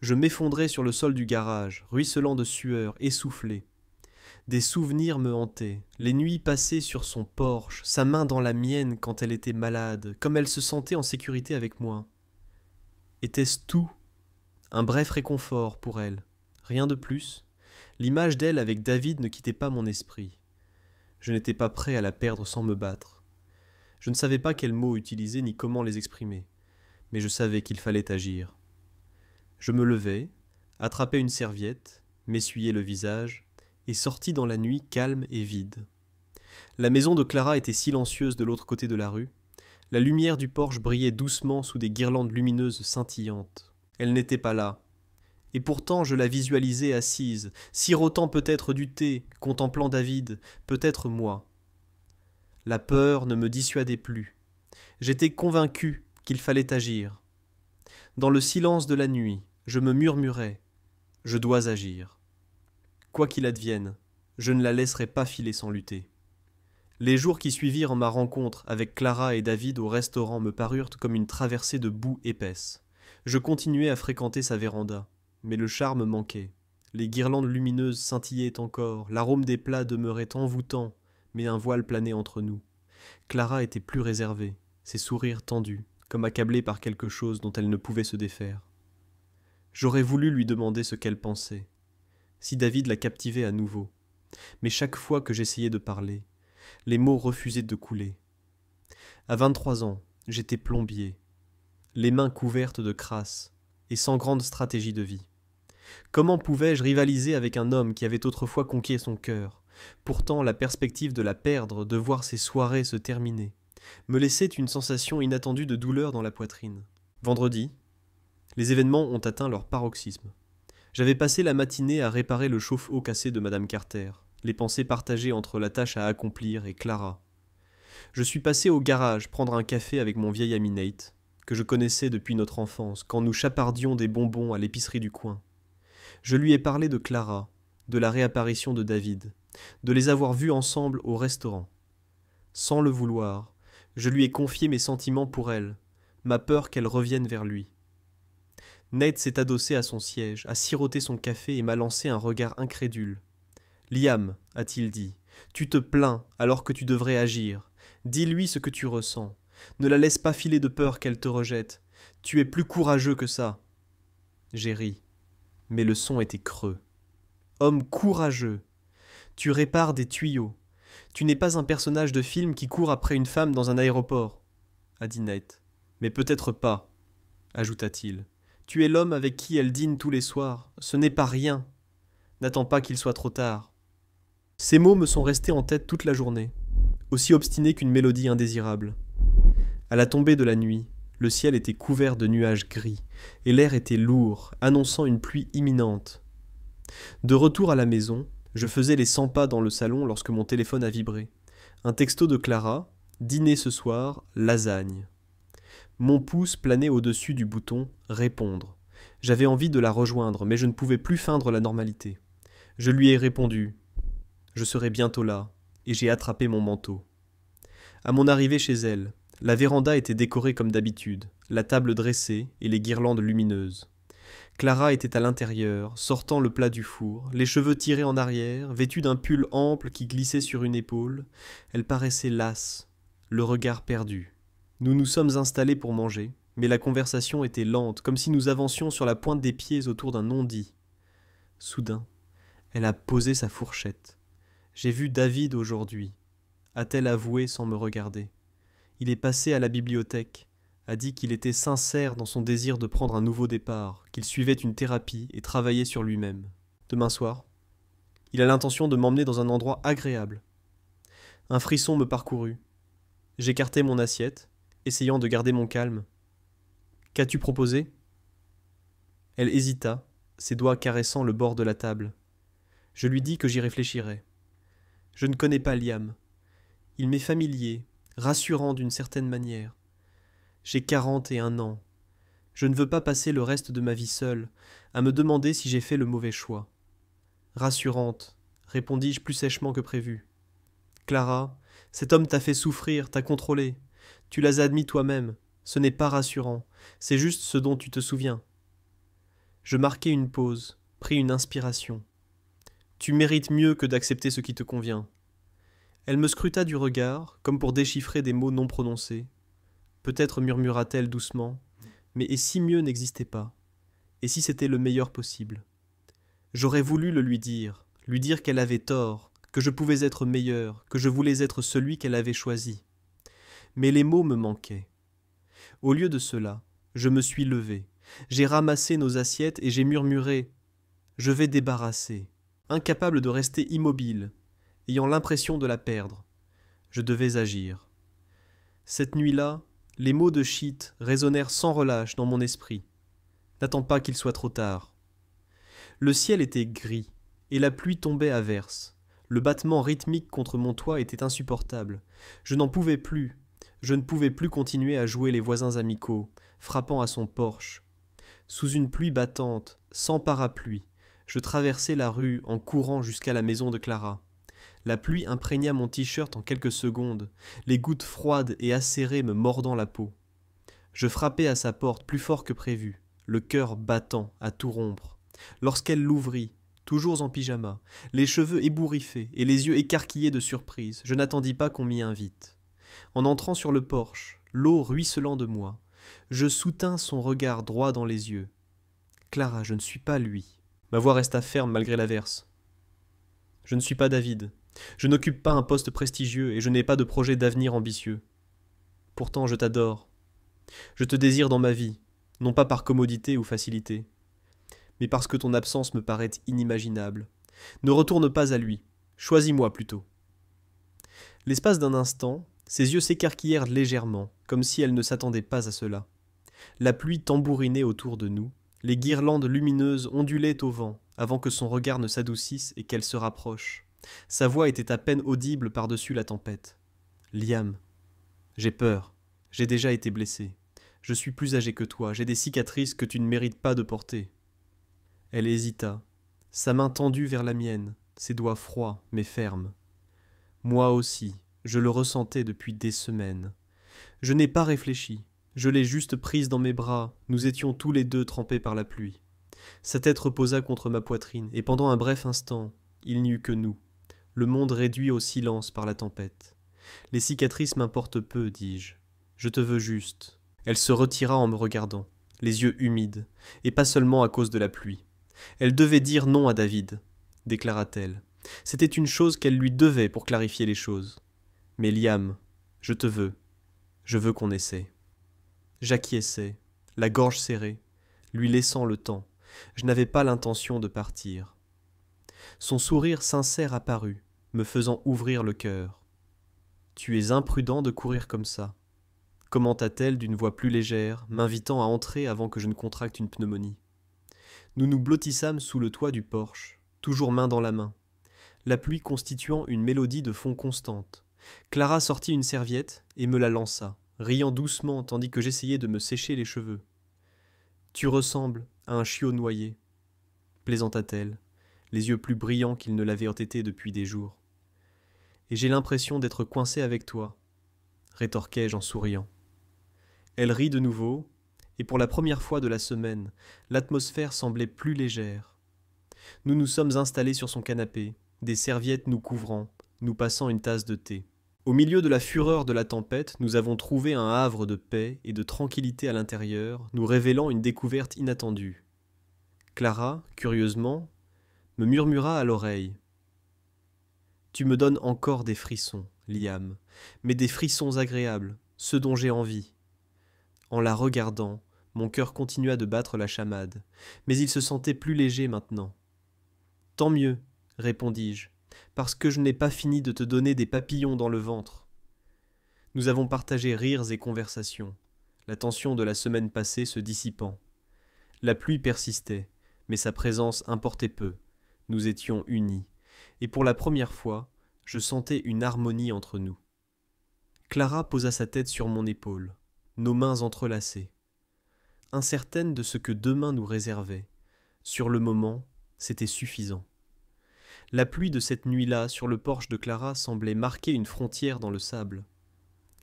Je m'effondrais sur le sol du garage, ruisselant de sueur, essoufflé. Des souvenirs me hantaient, les nuits passées sur son porche, sa main dans la mienne quand elle était malade, comme elle se sentait en sécurité avec moi. Était-ce tout? Un bref réconfort pour elle, rien de plus. L'image d'elle avec David ne quittait pas mon esprit. Je n'étais pas prêt à la perdre sans me battre. Je ne savais pas quels mots utiliser ni comment les exprimer, mais je savais qu'il fallait agir. Je me levai, attrapai une serviette, m'essuyai le visage, et sortis dans la nuit calme et vide. La maison de Clara était silencieuse de l'autre côté de la rue. La lumière du porche brillait doucement sous des guirlandes lumineuses scintillantes. Elle n'était pas là. Et pourtant je la visualisais assise, sirotant peut-être du thé, contemplant David, peut-être moi. La peur ne me dissuadait plus. J'étais convaincu qu'il fallait agir. Dans le silence de la nuit, je me murmurais « Je dois agir ». Quoi qu'il advienne, je ne la laisserai pas filer sans lutter. Les jours qui suivirent ma rencontre avec Clara et David au restaurant me parurent comme une traversée de boue épaisse. Je continuais à fréquenter sa véranda, mais le charme manquait. Les guirlandes lumineuses scintillaient encore, l'arôme des plats demeurait envoûtant, mais un voile planait entre nous. Clara était plus réservée, ses sourires tendus, comme accablée par quelque chose dont elle ne pouvait se défaire. J'aurais voulu lui demander ce qu'elle pensait, si David la captivait à nouveau, mais chaque fois que j'essayais de parler, les mots refusaient de couler. À 23 ans, j'étais plombier, les mains couvertes de crasse et sans grande stratégie de vie. Comment pouvais-je rivaliser avec un homme qui avait autrefois conquis son cœur? Pourtant, la perspective de la perdre, de voir ses soirées se terminer, me laissait une sensation inattendue de douleur dans la poitrine. Vendredi, Les événements ont atteint leur paroxysme. J'avais passé la matinée à réparer le chauffe-eau cassé de Madame Carter, les pensées partagées entre la tâche à accomplir et Clara. Je suis passé au garage prendre un café avec mon vieil ami Nate, que je connaissais depuis notre enfance, quand nous chapardions des bonbons à l'épicerie du coin. Je lui ai parlé de Clara, de la réapparition de David, de les avoir vus ensemble au restaurant. Sans le vouloir, je lui ai confié mes sentiments pour elle, ma peur qu'elle revienne vers lui. Nate s'est adossé à son siège, a siroté son café et m'a lancé un regard incrédule. « Liam, a-t-il dit, tu te plains alors que tu devrais agir. Dis-lui ce que tu ressens. Ne la laisse pas filer de peur qu'elle te rejette. Tu es plus courageux que ça. » J'ai ri, mais le son était creux. « Homme courageux. Tu répares des tuyaux. Tu n'es pas un personnage de film qui court après une femme dans un aéroport, » a dit Nate. « Mais peut-être pas, » ajouta-t-il. « Tu es l'homme avec qui elle dîne tous les soirs. Ce n'est pas rien. N'attends pas qu'il soit trop tard. » Ces mots me sont restés en tête toute la journée, aussi obstinés qu'une mélodie indésirable. À la tombée de la nuit, le ciel était couvert de nuages gris, et l'air était lourd, annonçant une pluie imminente. De retour à la maison, je faisais les 100 pas dans le salon lorsque mon téléphone a vibré. Un texto de Clara, « Dîner ce soir, lasagne ». Mon pouce planait au-dessus du bouton « Répondre ». J'avais envie de la rejoindre, mais je ne pouvais plus feindre la normalité. Je lui ai répondu « Je serai bientôt là », et j'ai attrapé mon manteau. À mon arrivée chez elle, la véranda était décorée comme d'habitude, la table dressée et les guirlandes lumineuses. Clara était à l'intérieur, sortant le plat du four, les cheveux tirés en arrière, vêtue d'un pull ample qui glissait sur une épaule. Elle paraissait lasse, le regard perdu. Nous nous sommes installés pour manger, mais la conversation était lente, comme si nous avancions sur la pointe des pieds autour d'un non-dit. Soudain, elle a posé sa fourchette. « J'ai vu David aujourd'hui », a-t-elle avoué sans me regarder. Il est passé à la bibliothèque, a dit qu'il était sincère dans son désir de prendre un nouveau départ, qu'il suivait une thérapie et travaillait sur lui-même. Demain soir, il a l'intention de m'emmener dans un endroit agréable. Un frisson me parcourut. J'écartai mon assiette, essayant de garder mon calme. « Qu'as-tu proposé ?» Elle hésita, ses doigts caressant le bord de la table. Je lui dis que j'y réfléchirais. Je ne connais pas Liam. Il m'est familier, rassurant d'une certaine manière. J'ai 41 ans. Je ne veux pas passer le reste de ma vie seule, à me demander si j'ai fait le mauvais choix. Rassurante, répondis-je plus sèchement que prévu. Clara, cet homme t'a fait souffrir, t'a contrôlé. Tu l'as admis toi-même. Ce n'est pas rassurant. C'est juste ce dont tu te souviens. Je marquai une pause, pris une inspiration. Tu mérites mieux que d'accepter ce qui te convient. Elle me scruta du regard, comme pour déchiffrer des mots non prononcés. Peut-être murmura-t-elle doucement, mais et si mieux n'existait pas? Et si c'était le meilleur possible? J'aurais voulu le lui dire qu'elle avait tort, que je pouvais être meilleur, que je voulais être celui qu'elle avait choisi. Mais les mots me manquaient. Au lieu de cela, je me suis levé. J'ai ramassé nos assiettes et j'ai murmuré « Je vais débarrasser », incapable de rester immobile, ayant l'impression de la perdre. Je devais agir. Cette nuit-là, les mots de Sheet résonnèrent sans relâche dans mon esprit. N'attends pas qu'il soit trop tard. Le ciel était gris, et la pluie tombait à verse. Le battement rythmique contre mon toit était insupportable. Je n'en pouvais plus. Je ne pouvais plus continuer à jouer les voisins amicaux, frappant à son porche. Sous une pluie battante, sans parapluie, je traversai la rue en courant jusqu'à la maison de Clara. La pluie imprégna mon t-shirt en quelques secondes, les gouttes froides et acérées me mordant la peau. Je frappai à sa porte plus fort que prévu, le cœur battant à tout rompre. Lorsqu'elle l'ouvrit, toujours en pyjama, les cheveux ébouriffés et les yeux écarquillés de surprise, je n'attendis pas qu'on m'y invite. En entrant sur le porche, l'eau ruisselant de moi, je soutins son regard droit dans les yeux. « Clara, je ne suis pas lui. » Ma voix resta ferme malgré l'averse. « Je ne suis pas David. Je n'occupe pas un poste prestigieux et je n'ai pas de projet d'avenir ambitieux. Pourtant, je t'adore. Je te désire dans ma vie, non pas par commodité ou facilité, mais parce que ton absence me paraît inimaginable. Ne retourne pas à lui. Choisis-moi plutôt. » L'espace d'un instant, ses yeux s'écarquillèrent légèrement, comme si elle ne s'attendait pas à cela. La pluie tambourinait autour de nous, les guirlandes lumineuses ondulaient au vent, avant que son regard ne s'adoucisse et qu'elle se rapproche. Sa voix était à peine audible par-dessus la tempête. « Liam, j'ai peur, j'ai déjà été blessé. Je suis plus âgé que toi, j'ai des cicatrices que tu ne mérites pas de porter. » Elle hésita, sa main tendue vers la mienne, ses doigts froids mais fermes. Moi aussi, je le ressentais depuis des semaines. Je n'ai pas réfléchi, je l'ai juste prise dans mes bras, nous étions tous les deux trempés par la pluie. Sa tête reposa contre ma poitrine, et pendant un bref instant, il n'y eut que nous, le monde réduit au silence par la tempête. Les cicatrices m'importent peu, dis-je. Je te veux juste. Elle se retira en me regardant, les yeux humides, et pas seulement à cause de la pluie. Elle devait dire non à David, déclara-t-elle. C'était une chose qu'elle lui devait pour clarifier les choses. Mais Liam, je te veux. Je veux qu'on essaie. J'acquiesçai, la gorge serrée, lui laissant le temps. Je n'avais pas l'intention de partir. Son sourire sincère apparut, me faisant ouvrir le cœur. « Tu es imprudent de courir comme ça », commenta-t-elle d'une voix plus légère, m'invitant à entrer avant que je ne contracte une pneumonie. Nous nous blottissâmes sous le toit du porche, toujours main dans la main, la pluie constituant une mélodie de fond constante. Clara sortit une serviette et me la lança, riant doucement tandis que j'essayais de me sécher les cheveux. « Tu ressembles à un chiot noyé », plaisanta-t-elle, les yeux plus brillants qu'ils ne l'avaient été depuis des jours. « Et j'ai l'impression d'être coincé avec toi », rétorquai-je en souriant. Elle rit de nouveau, et pour la première fois de la semaine, l'atmosphère semblait plus légère. Nous nous sommes installés sur son canapé, des serviettes nous couvrant, nous passant une tasse de thé. Au milieu de la fureur de la tempête, nous avons trouvé un havre de paix et de tranquillité à l'intérieur, nous révélant une découverte inattendue. Clara, curieusement, me murmura à l'oreille. « Tu me donnes encore des frissons, Liam, mais des frissons agréables, ceux dont j'ai envie. » En la regardant, mon cœur continua de battre la chamade, mais il se sentait plus léger maintenant. « Tant mieux, » répondis-je, « parce que je n'ai pas fini de te donner des papillons dans le ventre. » Nous avons partagé rires et conversations, la tension de la semaine passée se dissipant. La pluie persistait, mais sa présence importait peu. Nous étions unis, et pour la première fois, je sentais une harmonie entre nous. Clara posa sa tête sur mon épaule, nos mains entrelacées. Incertaine de ce que demain nous réservait, sur le moment, c'était suffisant. La pluie de cette nuit-là sur le porche de Clara semblait marquer une frontière dans le sable.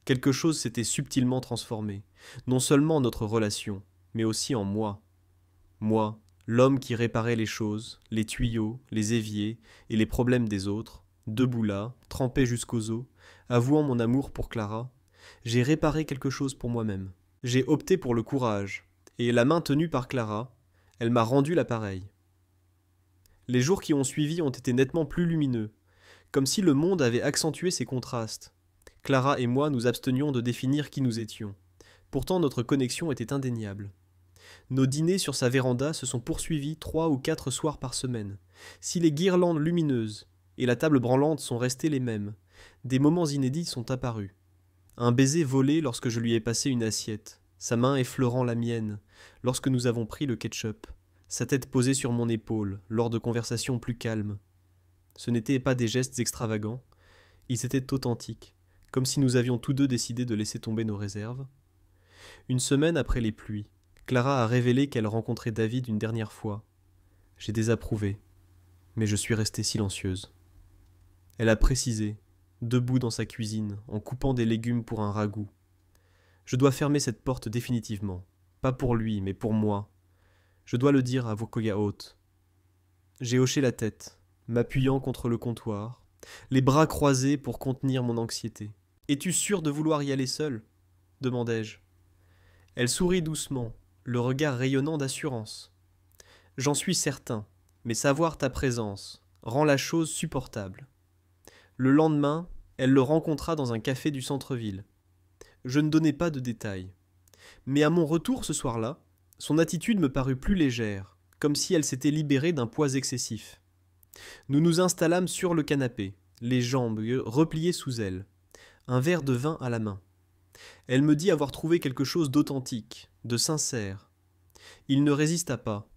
Quelque chose s'était subtilement transformé, non seulement en notre relation, mais aussi en moi. Moi, l'homme qui réparait les choses, les tuyaux, les éviers et les problèmes des autres, debout là, trempé jusqu'aux os, avouant mon amour pour Clara, j'ai réparé quelque chose pour moi-même. J'ai opté pour le courage, et la main tenue par Clara, elle m'a rendu l'appareil. Les jours qui ont suivi ont été nettement plus lumineux, comme si le monde avait accentué ses contrastes. Clara et moi nous abstenions de définir qui nous étions. Pourtant notre connexion était indéniable. Nos dîners sur sa véranda se sont poursuivis 3 ou 4 soirs par semaine. Si les guirlandes lumineuses et la table branlante sont restées les mêmes, des moments inédits sont apparus. Un baiser volé lorsque je lui ai passé une assiette, sa main effleurant la mienne, lorsque nous avons pris le ketchup, sa tête posée sur mon épaule, lors de conversations plus calmes. Ce n'étaient pas des gestes extravagants, ils étaient authentiques, comme si nous avions tous deux décidé de laisser tomber nos réserves. Une semaine après les pluies, Clara a révélé qu'elle rencontrait David une dernière fois. J'ai désapprouvé, mais je suis restée silencieuse. Elle a précisé, debout dans sa cuisine, en coupant des légumes pour un ragoût. Je dois fermer cette porte définitivement, pas pour lui, mais pour moi. Je dois le dire à Vokoya Haute. J'ai hoché la tête, m'appuyant contre le comptoir, les bras croisés pour contenir mon anxiété. « Es-tu sûre de vouloir y aller seule ?» demandai-je. Elle sourit doucement, le regard rayonnant d'assurance. « J'en suis certain, mais savoir ta présence rend la chose supportable. » Le lendemain, elle le rencontra dans un café du centre-ville. Je ne donnai pas de détails. Mais à mon retour ce soir-là, son attitude me parut plus légère, comme si elle s'était libérée d'un poids excessif. Nous nous installâmes sur le canapé, les jambes repliées sous elle, un verre de vin à la main. Elle me dit avoir trouvé quelque chose d'authentique, de sincère. Il ne résista pas,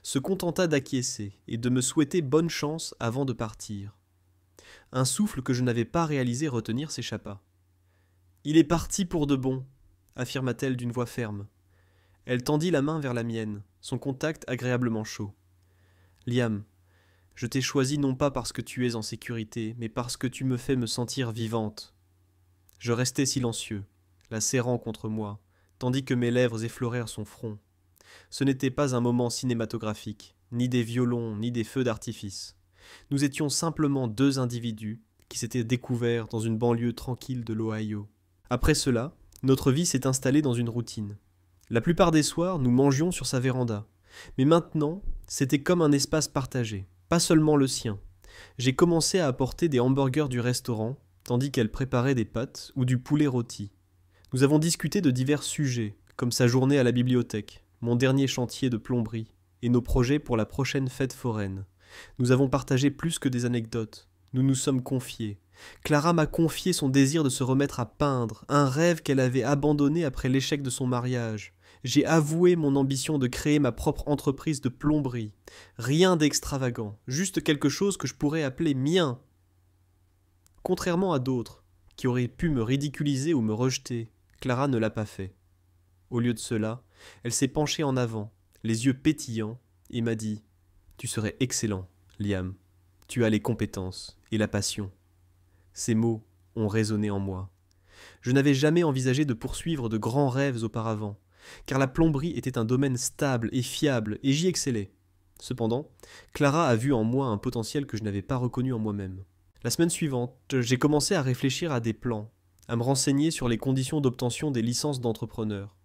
se contenta d'acquiescer et de me souhaiter bonne chance avant de partir. Un souffle que je n'avais pas réalisé retenir s'échappa. « Il est parti pour de bon », affirma-t-elle d'une voix ferme. Elle tendit la main vers la mienne, son contact agréablement chaud. « Liam, je t'ai choisi non pas parce que tu es en sécurité, mais parce que tu me fais me sentir vivante. » Je restai silencieux, la serrant contre moi, tandis que mes lèvres effleurèrent son front. Ce n'était pas un moment cinématographique, ni des violons, ni des feux d'artifice. Nous étions simplement deux individus qui s'étaient découverts dans une banlieue tranquille de l'Ohio. Après cela, notre vie s'est installée dans une routine. La plupart des soirs, nous mangions sur sa véranda. Mais maintenant, c'était comme un espace partagé, pas seulement le sien. J'ai commencé à apporter des hamburgers du restaurant, tandis qu'elle préparait des pâtes ou du poulet rôti. Nous avons discuté de divers sujets, comme sa journée à la bibliothèque, mon dernier chantier de plomberie, et nos projets pour la prochaine fête foraine. Nous avons partagé plus que des anecdotes. Nous nous sommes confiés. Clara m'a confié son désir de se remettre à peindre, un rêve qu'elle avait abandonné après l'échec de son mariage. J'ai avoué mon ambition de créer ma propre entreprise de plomberie. Rien d'extravagant, juste quelque chose que je pourrais appeler mien. Contrairement à d'autres, qui auraient pu me ridiculiser ou me rejeter, Clara ne l'a pas fait. Au lieu de cela, elle s'est penchée en avant, les yeux pétillants, et m'a dit « Tu serais excellent, Liam. Tu as les compétences et la passion. » Ces mots ont résonné en moi. Je n'avais jamais envisagé de poursuivre de grands rêves auparavant, car la plomberie était un domaine stable et fiable, et j'y excellais. Cependant, Clara a vu en moi un potentiel que je n'avais pas reconnu en moi-même. La semaine suivante, j'ai commencé à réfléchir à des plans, à me renseigner sur les conditions d'obtention des licences d'entrepreneur,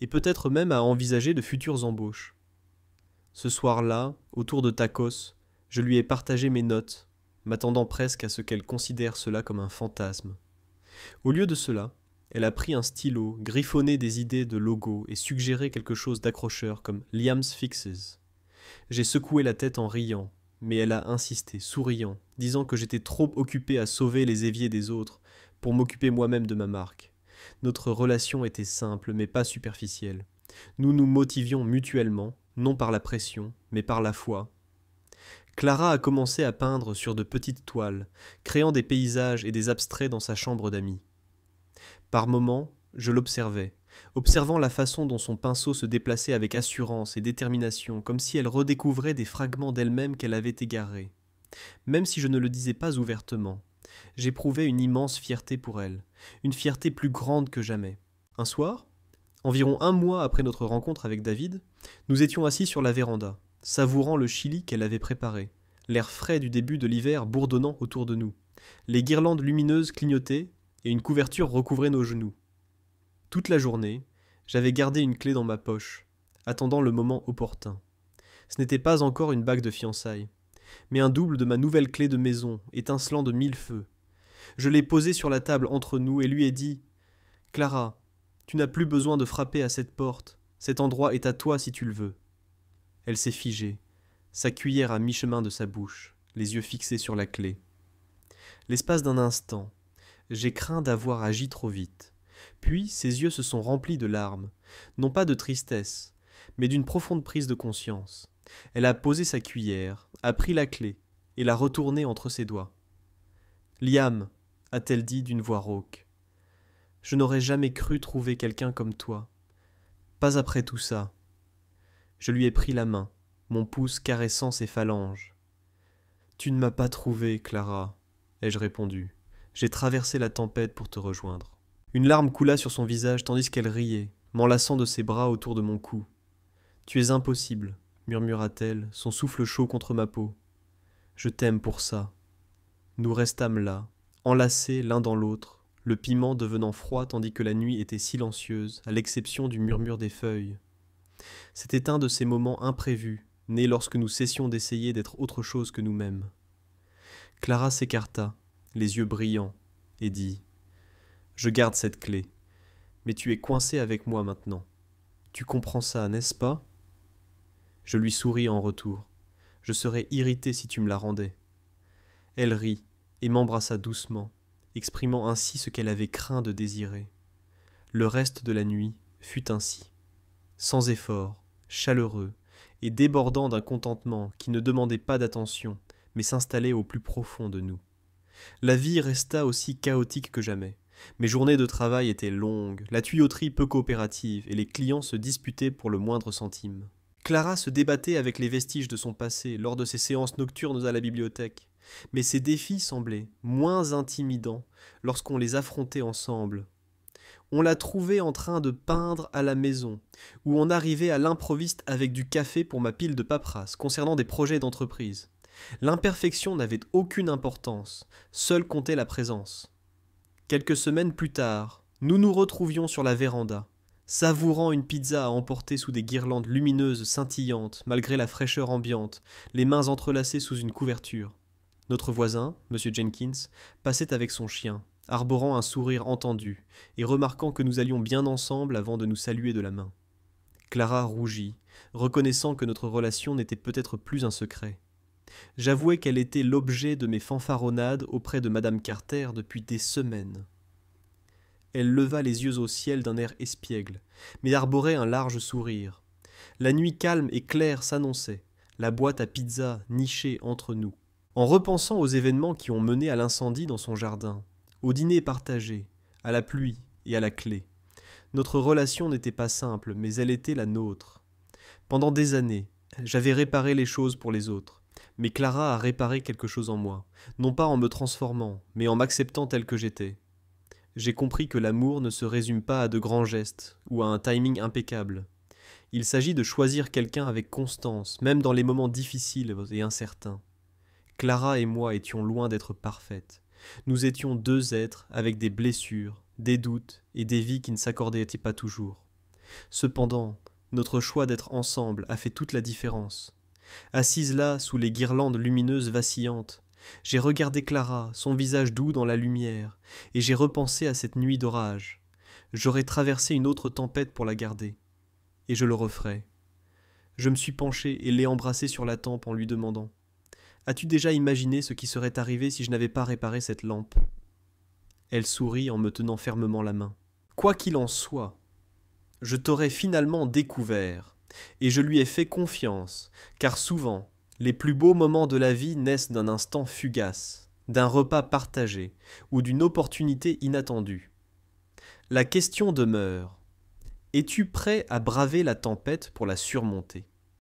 et peut-être même à envisager de futures embauches. Ce soir-là, autour de tacos, je lui ai partagé mes notes, m'attendant presque à ce qu'elle considère cela comme un fantasme. Au lieu de cela, elle a pris un stylo, griffonné des idées de logo et suggéré quelque chose d'accrocheur comme Liam's Fixes. J'ai secoué la tête en riant, mais elle a insisté, souriant, disant que j'étais trop occupé à sauver les éviers des autres pour m'occuper moi-même de ma marque. Notre relation était simple, mais pas superficielle. Nous nous motivions mutuellement, non par la pression, mais par la foi. Clara a commencé à peindre sur de petites toiles, créant des paysages et des abstraits dans sa chambre d'amis. Par moments, je l'observais, observant la façon dont son pinceau se déplaçait avec assurance et détermination, comme si elle redécouvrait des fragments d'elle-même qu'elle avait égarés. Même si je ne le disais pas ouvertement, j'éprouvais une immense fierté pour elle, une fierté plus grande que jamais. Un soir, environ un mois après notre rencontre avec David, nous étions assis sur la véranda, savourant le chili qu'elle avait préparé, l'air frais du début de l'hiver bourdonnant autour de nous. Les guirlandes lumineuses clignotaient et une couverture recouvrait nos genoux. Toute la journée, j'avais gardé une clé dans ma poche, attendant le moment opportun. Ce n'était pas encore une bague de fiançailles, mais un double de ma nouvelle clé de maison, étincelant de mille feux. Je l'ai posée sur la table entre nous et lui ai dit « Clara, tu n'as plus besoin de frapper à cette porte, cet endroit est à toi si tu le veux. » Elle s'est figée, sa cuillère à mi-chemin de sa bouche, les yeux fixés sur la clé. L'espace d'un instant, j'ai craint d'avoir agi trop vite. Puis ses yeux se sont remplis de larmes, non pas de tristesse, mais d'une profonde prise de conscience. Elle a posé sa cuillère, a pris la clé, et l'a retournée entre ses doigts. « Liam, a-t-elle dit d'une voix rauque, je n'aurais jamais cru trouver quelqu'un comme toi. Pas après tout ça. » Je lui ai pris la main, mon pouce caressant ses phalanges. « Tu ne m'as pas trouvé, Clara, » ai-je répondu. « J'ai traversé la tempête pour te rejoindre. » Une larme coula sur son visage tandis qu'elle riait, m'enlaçant de ses bras autour de mon cou. « Tu es impossible, » murmura-t-elle, son souffle chaud contre ma peau. « Je t'aime pour ça. » Nous restâmes là, enlacés l'un dans l'autre, le piment devenant froid tandis que la nuit était silencieuse, à l'exception du murmure des feuilles. C'était un de ces moments imprévus, nés lorsque nous cessions d'essayer d'être autre chose que nous-mêmes. Clara s'écarta, les yeux brillants, et dit « Je garde cette clé, mais tu es coincé avec moi maintenant. Tu comprends ça, n'est-ce pas ?» Je lui souris en retour. « Je serais irrité si tu me la rendais. » Elle rit et m'embrassa doucement, exprimant ainsi ce qu'elle avait craint de désirer. Le reste de la nuit fut ainsi, sans effort, chaleureux et débordant d'un contentement qui ne demandait pas d'attention, mais s'installait au plus profond de nous. La vie resta aussi chaotique que jamais. Mes journées de travail étaient longues, la tuyauterie peu coopérative et les clients se disputaient pour le moindre centime. Clara se débattait avec les vestiges de son passé lors de ses séances nocturnes à la bibliothèque, mais ces défis semblaient moins intimidants lorsqu'on les affrontait ensemble. On la trouvait en train de peindre à la maison, ou on arrivait à l'improviste avec du café pour ma pile de paperasse concernant des projets d'entreprise. L'imperfection n'avait aucune importance, seule comptait la présence. Quelques semaines plus tard, nous nous retrouvions sur la véranda, savourant une pizza à emporter sous des guirlandes lumineuses scintillantes malgré la fraîcheur ambiante, les mains entrelacées sous une couverture. Notre voisin, M. Jenkins, passait avec son chien, arborant un sourire entendu, et remarquant que nous allions bien ensemble avant de nous saluer de la main. Clara rougit, reconnaissant que notre relation n'était peut-être plus un secret. J'avouai qu'elle était l'objet de mes fanfaronnades auprès de Madame Carter depuis des semaines. Elle leva les yeux au ciel d'un air espiègle, mais arborait un large sourire. La nuit calme et claire s'annonçait, la boîte à pizza nichée entre nous. En repensant aux événements qui ont mené à l'incendie dans son jardin, au dîner partagé, à la pluie et à la clé, notre relation n'était pas simple, mais elle était la nôtre. Pendant des années, j'avais réparé les choses pour les autres, mais Clara a réparé quelque chose en moi, non pas en me transformant, mais en m'acceptant tel que j'étais. J'ai compris que l'amour ne se résume pas à de grands gestes ou à un timing impeccable. Il s'agit de choisir quelqu'un avec constance, même dans les moments difficiles et incertains. Clara et moi étions loin d'être parfaites. Nous étions deux êtres avec des blessures, des doutes et des vies qui ne s'accordaient pas toujours. Cependant, notre choix d'être ensemble a fait toute la différence. Assise là, sous les guirlandes lumineuses vacillantes, j'ai regardé Clara, son visage doux dans la lumière, et j'ai repensé à cette nuit d'orage. J'aurais traversé une autre tempête pour la garder. Et je le referai. Je me suis penché et l'ai embrassée sur la tempe en lui demandant « As-tu déjà imaginé ce qui serait arrivé si je n'avais pas réparé cette lampe ?» Elle sourit en me tenant fermement la main. « Quoi qu'il en soit, je t'aurais finalement découvert, et je lui ai fait confiance, car souvent, les plus beaux moments de la vie naissent d'un instant fugace, d'un repas partagé ou d'une opportunité inattendue. La question demeure, es-tu prêt à braver la tempête pour la surmonter ?